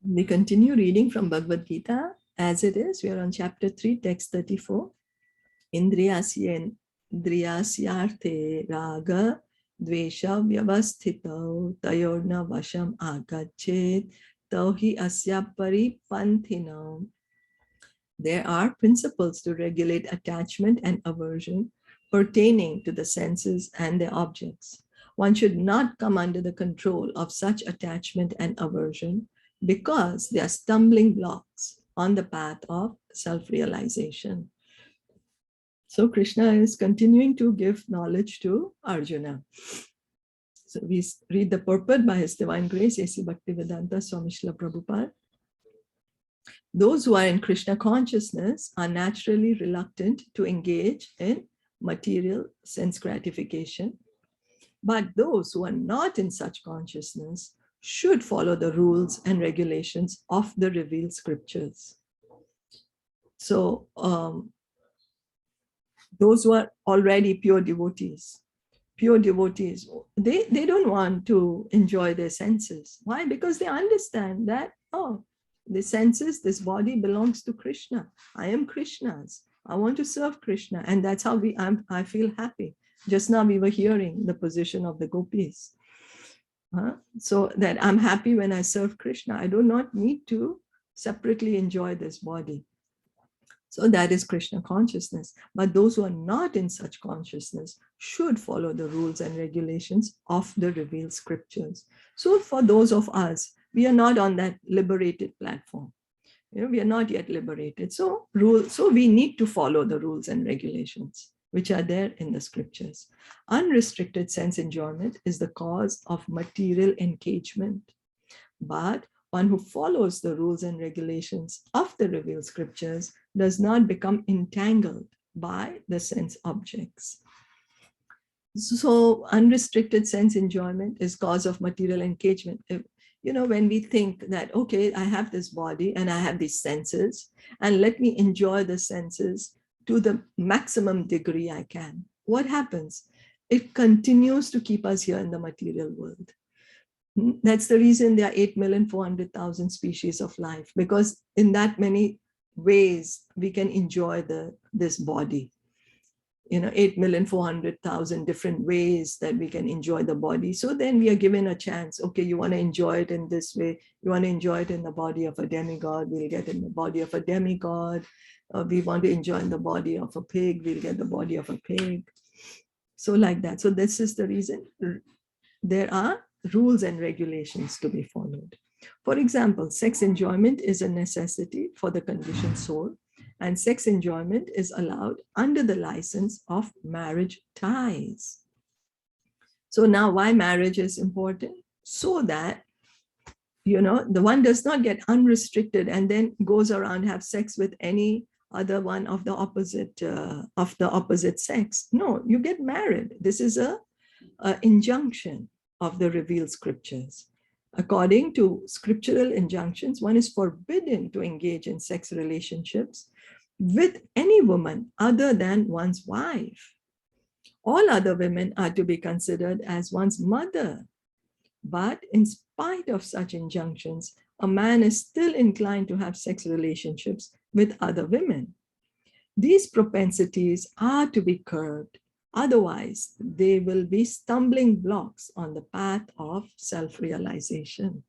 We continue reading from Bhagavad Gita as it is. We are on chapter 3, text 34. Indriyasyarthe raga dvesha vyavasthito tayorna vasham agachet tauhi asya paripanthinam. There are principles to regulate attachment and aversion pertaining to the senses and their objects. One should not come under the control of such attachment and aversion because they are stumbling blocks on the path of self-realization. So Krishna is continuing to give knowledge to Arjuna. So we read the purport by His Divine Grace, A.C. Bhaktivedanta Swami Srila Prabhupada. Those who are in Krishna consciousness are naturally reluctant to engage in material sense gratification. But those who are not in such consciousness should follow the rules and regulations of the revealed scriptures. So those who are already pure devotees, they don't want to enjoy their senses. Why? Because they understand that, oh, the senses, this body belongs to Krishna. I am Krishna's. I want to serve Krishna. And that's how I feel happy. Just now we were hearing the position of the gopis. So that I'm happy when I serve Krishna. I do not need to separately enjoy this body. So that is Krishna consciousness. But those who are not in such consciousness should follow the rules and regulations of the revealed scriptures. So for those of us, we are not on that liberated platform. We are not yet liberated. So we need to follow the rules and regulations which are there in the scriptures. Unrestricted sense enjoyment is the cause of material engagement. But one who follows the rules and regulations of the revealed scriptures does not become entangled by the sense objects. So unrestricted sense enjoyment is cause of material engagement. When we think that, okay, I have this body and I have these senses, and let me enjoy the senses to the maximum degree I can. What happens? It continues to keep us here in the material world. That's the reason there are 8,400,000 species of life, because in that many ways we can enjoy this body. 8,400,000 different ways that we can enjoy the body. So then we are given a chance. Okay, you want to enjoy it in this way. You want to enjoy it in the body of a demigod. We'll get in the body of a demigod. We want to enjoy in the body of a pig. We'll get the body of a pig. So like that. So this is the reason there are rules and regulations to be followed. For example, sex enjoyment is a necessity for the conditioned soul. And sex enjoyment is allowed under the license of marriage ties. So now why marriage is important? So that, the one does not get unrestricted and then goes around have sex with any other one of the opposite sex. No, you get married. This is a injunction of the revealed scriptures. According to scriptural injunctions, one is forbidden to engage in sex relationships with any woman other than one's wife. All other women are to be considered as one's mother. But in spite of such injunctions, a man is still inclined to have sex relationships with other women. These propensities are to be curbed. Otherwise, they will be stumbling blocks on the path of self-realization.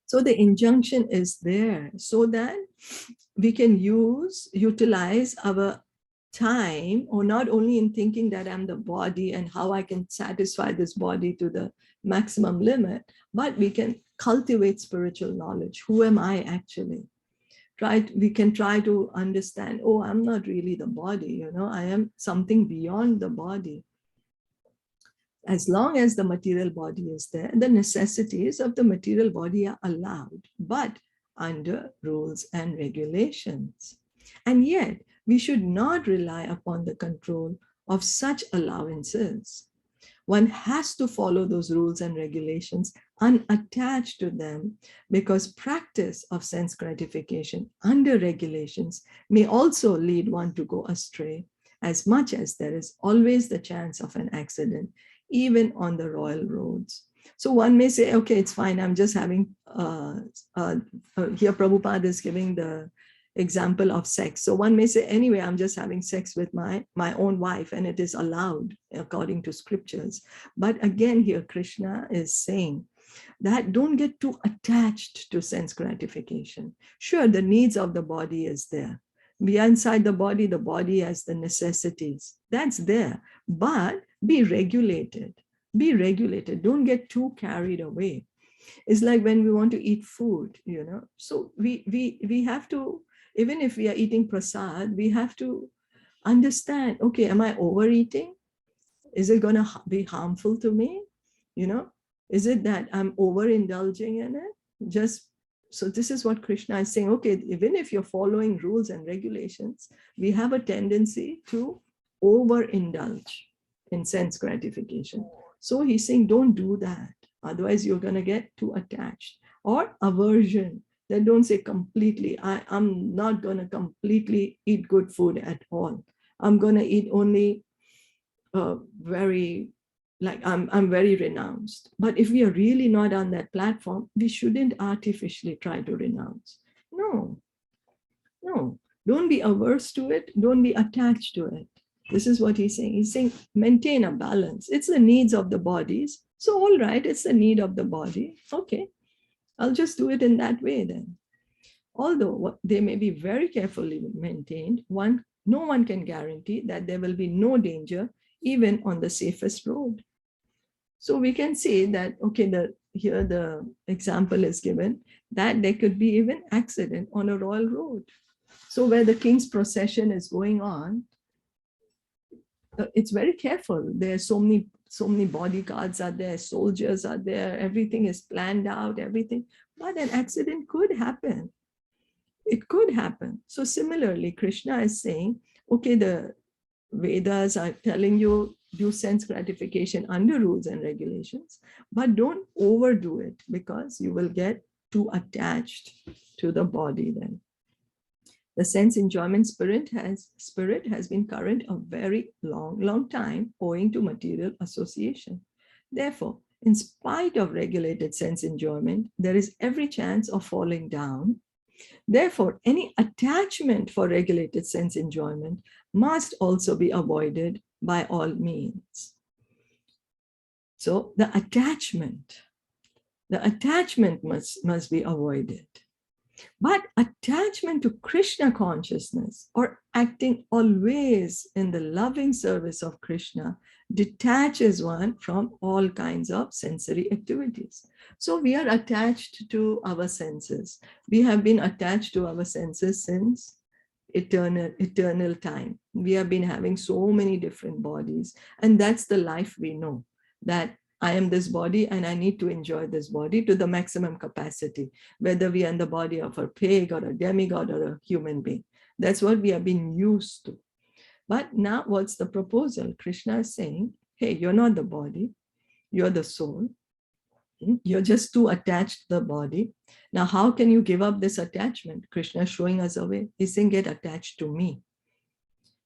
So the injunction is there so that we can utilize our time, or not only in thinking that I'm the body and how I can satisfy this body to the maximum limit, but we can cultivate spiritual knowledge. Who am I actually? We can try to understand, oh, I'm not really the body, I am something beyond the body. As long as the material body is there, the necessities of the material body are allowed, but under rules and regulations. And yet, we should not rely upon the control of such allowances. One has to follow those rules and regulations unattached to them, because practice of sense gratification under regulations may also lead one to go astray, as much as there is always the chance of an accident, even on the royal roads. So one may say, okay, it's fine, I'm just having here Prabhupada is giving the example of sex. So one may say, anyway, I'm just having sex with my own wife, and it is allowed according to scriptures. But again, here Krishna is saying that don't get too attached to sense gratification. Sure, the needs of the body is there. We are inside the body has the necessities. That's there. But be regulated. Be regulated. Don't get too carried away. It's like when we want to eat food, So we have to, even if we are eating prasad, we have to understand, okay, am I overeating? Is it going to be harmful to me? Is it that I'm overindulging in it? So this is what Krishna is saying. Okay, even if you're following rules and regulations, we have a tendency to overindulge in sense gratification. So he's saying, don't do that. Otherwise, you're going to get too attached. Or aversion. Then don't say completely, I'm not going to completely eat good food at all. I'm going to eat only very, like I'm very renounced. But if we are really not on that platform, we shouldn't artificially try to renounce. No. Don't be averse to it. Don't be attached to it. This is what he's saying. He's saying maintain a balance. It's the needs of the bodies. So all right, it's the need of the body. Okay, I'll just do it in that way then. Although they may be very carefully maintained, no one can guarantee that there will be no danger even on the safest road. So we can say that, okay, here the example is given that there could be even accident on a royal road. So where the king's procession is going on, it's very careful. There's so many bodyguards are there, soldiers are there, everything is planned out, everything. But an accident could happen. It could happen. So similarly, Krishna is saying, okay, the Vedas are telling you do sense gratification under rules and regulations, but don't overdo it because you will get too attached to the body then. The sense enjoyment spirit has been current a very long time owing to material association. Therefore, in spite of regulated sense enjoyment, there is every chance of falling down. Therefore, any attachment for regulated sense enjoyment must also be avoided by all means. So the attachment must be avoided. But attachment to Krishna consciousness or acting always in the loving service of Krishna detaches one from all kinds of sensory activities. So we are attached to our senses. We have been attached to our senses since eternal time. We have been having so many different bodies, and that's the life we know, that I am this body and I need to enjoy this body to the maximum capacity, whether we are in the body of a pig or a demigod or a human being. That's what we have been used to. But now what's the proposal? Krishna is saying, hey, you're not the body, you're the soul. You're just too attached to the body. Now, how can you give up this attachment? Krishna is showing us a way. He's saying, get attached to me.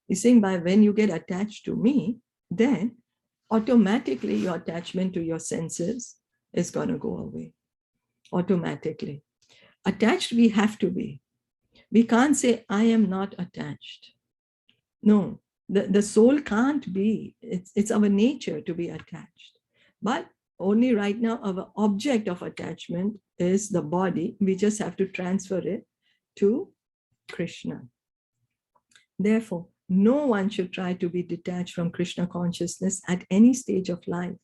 He's saying, when you get attached to me, then automatically your attachment to your senses is going to go away. Automatically. Attached we have to be. We can't say, I am not attached. No, the soul can't be. It's our nature to be attached. But only right now, our object of attachment is the body. We just have to transfer it to Krishna. Therefore, no one should try to be detached from Krishna consciousness at any stage of life.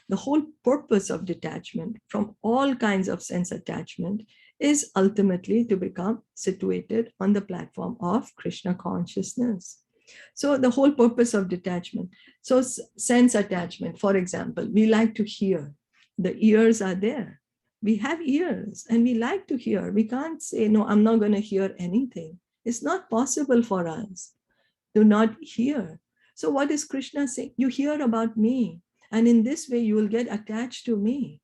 The whole purpose of detachment from all kinds of sense attachment is ultimately to become situated on the platform of Krishna consciousness. So the whole purpose of detachment. So sense attachment, for example, we like to hear. The ears are there. We have ears and we like to hear. We can't say, no, I'm not going to hear anything. It's not possible for us to not hear. So what is Krishna saying? You hear about me, and in this way you will get attached to me.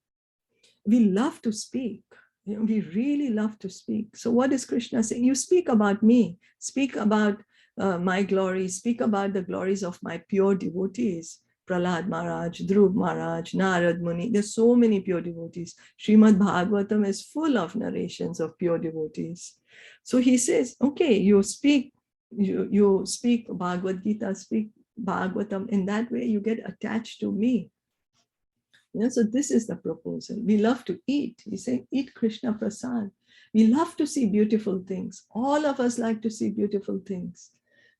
We love to speak. We really love to speak. So what is Krishna saying? You speak about me, speak about my glories, speak about the glories of my pure devotees. Prahlad Maharaj, Dhruv Maharaj, Narad Muni. There's so many pure devotees. Srimad Bhagavatam is full of narrations of pure devotees. So he says, okay, you speak Bhagavad Gita, speak Bhagavatam. In that way, you get attached to me. So this is the proposal. We love to eat. We say, eat Krishna Prasad. We love to see beautiful things. All of us like to see beautiful things.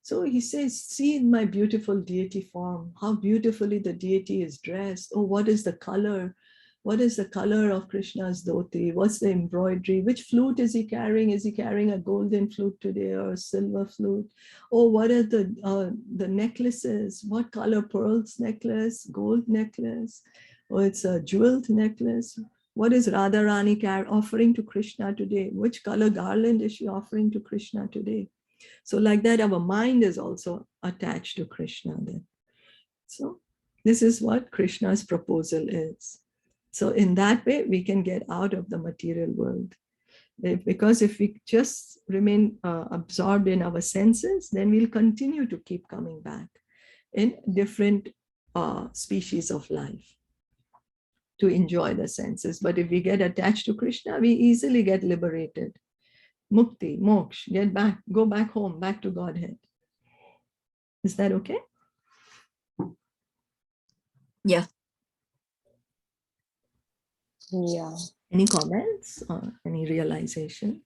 So he says, see in my beautiful deity form, how beautifully the deity is dressed. Oh, what is the color? What is the color of Krishna's dhoti? What's the embroidery? Which flute is he carrying? Is he carrying a golden flute today or a silver flute? Oh, what are the necklaces? What color pearls necklace, gold necklace? Oh, it's a jeweled necklace. What is Radharani offering to Krishna today? Which color garland is she offering to Krishna today? So like that, our mind is also attached to Krishna then. So this is what Krishna's proposal is. So in that way, we can get out of the material world. Because if we just remain absorbed in our senses, then we'll continue to keep coming back in different species of life to enjoy the senses. But if we get attached to Krishna, we easily get liberated. Mukti, moksha, get back, go back home, back to Godhead. Is that okay? Yeah. Yeah. Any comments or any realization?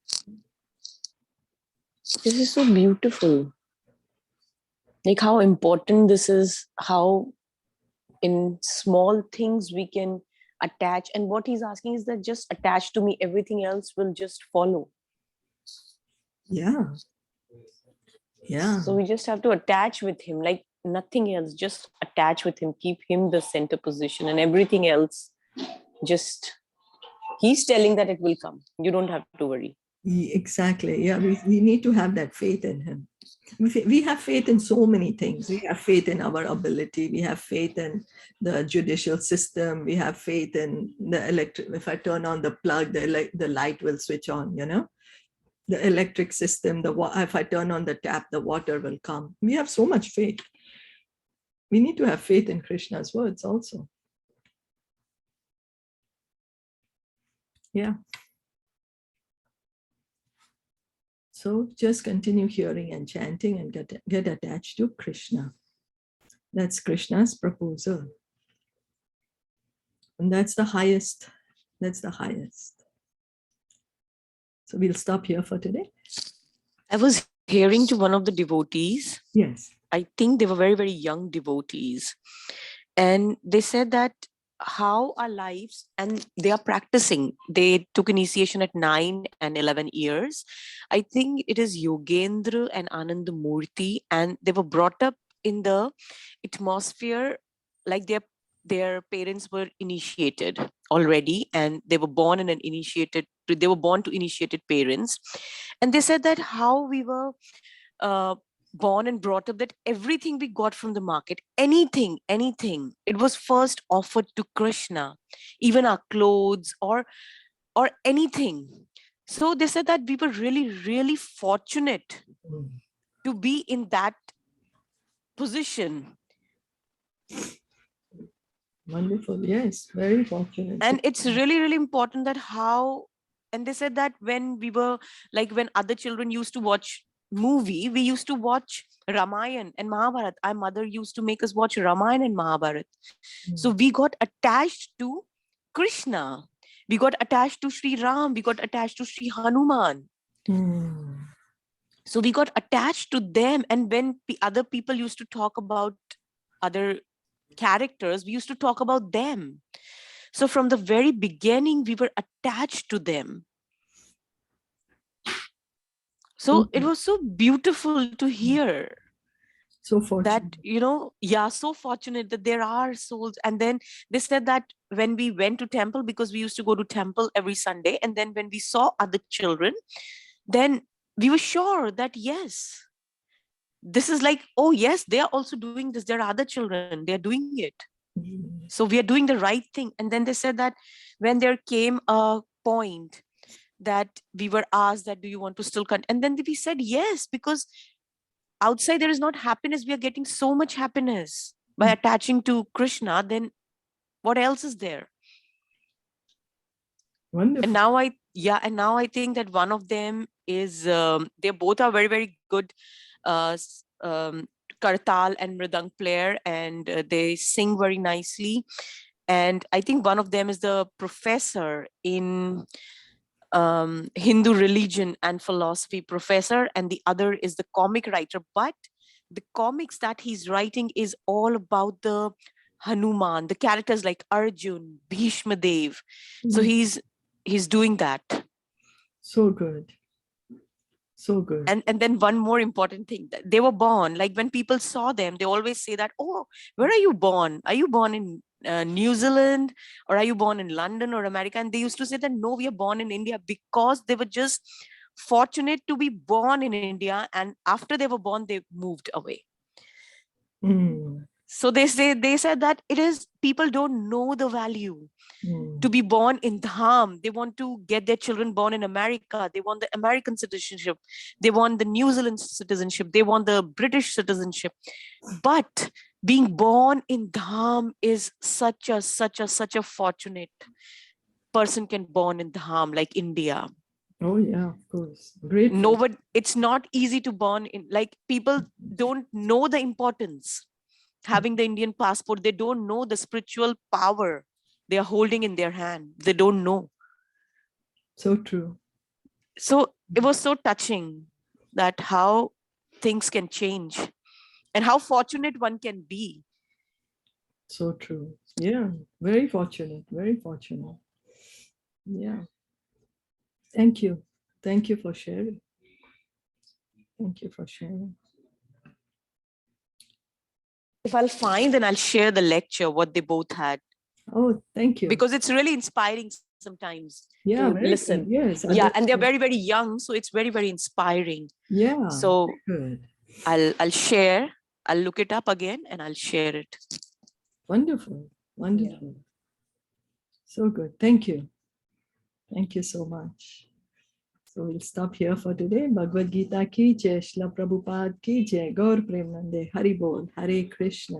This is so beautiful. Like how important this is, how in small things we can attach. And what he's asking is that just attach to me, everything else will just follow. Yeah. Yeah. So we just have to attach with him, like nothing else, just attach with him, keep him the center position, and everything else just, he's telling that it will come. You don't have to worry. Exactly. Yeah, we need to have that faith in him. We have faith in so many things. We have faith in our ability. We have faith in the judicial system. We have faith in the electric. If I turn on the plug, the light will switch on, the electric system. If I turn on the tap, the water will come. We have so much faith. We need to have faith in Krishna's words also. Yeah. So just continue hearing and chanting and get attached to Krishna. That's Krishna's proposal. And that's the highest. That's the highest. So we'll stop here for today. I was hearing to one of the devotees. Yes. I think they were very, very young devotees. And they said that how our lives, and they are practicing. They took initiation at 9 and 11 years. I think it is Yogendra and Anandamurti, and they were brought up in the atmosphere like their parents were initiated already, and they were born in they were born to initiated parents. And they said that how we were born and brought up, that everything we got from the market, anything, it was first offered to Krishna, even our clothes or anything. So they said that we were really, really fortunate to be in that position. Wonderful. Yes, very fortunate. And it's really, really important that how, and they said that when we were, like when other children used to watch movie, we used to watch Ramayana and Mahabharata. Our mother used to make us watch Ramayana and Mahabharata. So we got attached to Krishna. We got attached to Sri Ram. We got attached to Sri Hanuman. So we got attached to them. And when other people used to talk about other characters, we used to talk about them. So from the very beginning, we were attached to them. So it was so beautiful to hear. So fortunate. That, so fortunate that there are souls. And then they said that when we went to temple, because we used to go to temple every Sunday, and then when we saw other children, then we were sure that, yes, this is like, oh, yes, they are also doing this. There are other children, they're doing it. So we are doing the right thing. And then they said that when there came a point that we were asked that, do you want to still continue? And then we said, yes, because outside there is not happiness. We are getting so much happiness. by attaching to Krishna, then what else is there? Wonderful. And now I think that one of them is, they both are very, very good kartal and mridang player, and they sing very nicely. And I think one of them is the professor in Hindu religion and philosophy professor, and the other is the comic writer. But the comics that he's writing is all about the Hanuman, the characters like Arjun, Bhishma Dev. So he's doing that. So good. So good. And then one more important thing, that they were born, like when people saw them, they always say that, oh, where are you born? Are you born in New Zealand, or are you born in London or America? And they used to say that, no, we are born in India, because they were just fortunate to be born in India. And after they were born, they moved away. So they said that it is, people don't know the value to be born in Dham. They want to get their children born in America. They want the American citizenship. They want the New Zealand citizenship. They want the British citizenship. But being born in Dham is such a fortunate person can born in Dham, like India. Oh yeah, of course. Great. Nobody, it's not easy to born in, like, people don't know the importance. Having the Indian passport, they don't know the spiritual power they are holding in their hand. They don't know. So true. So it was so touching that how things can change and how fortunate one can be. So true. Yeah, very fortunate, very fortunate. Yeah. Thank you. Thank you for sharing. Thank you for sharing. If I'll find, then I'll share the lecture, what they both had. Oh, thank you. Because it's really inspiring sometimes Yeah, to very listen. good. Yes. Yeah, and they're very, very young, so it's very, very inspiring. Yeah. So good. I'll share. I'll look it up again and I'll share it. Wonderful. Wonderful. Yeah. So good. Thank you. Thank you so much. So we'll stop here for today. Bhagavad Gita ki jai, Shila Prabhupada ki jai, Gaur Premanande, Hari Bol, Hare Krishna.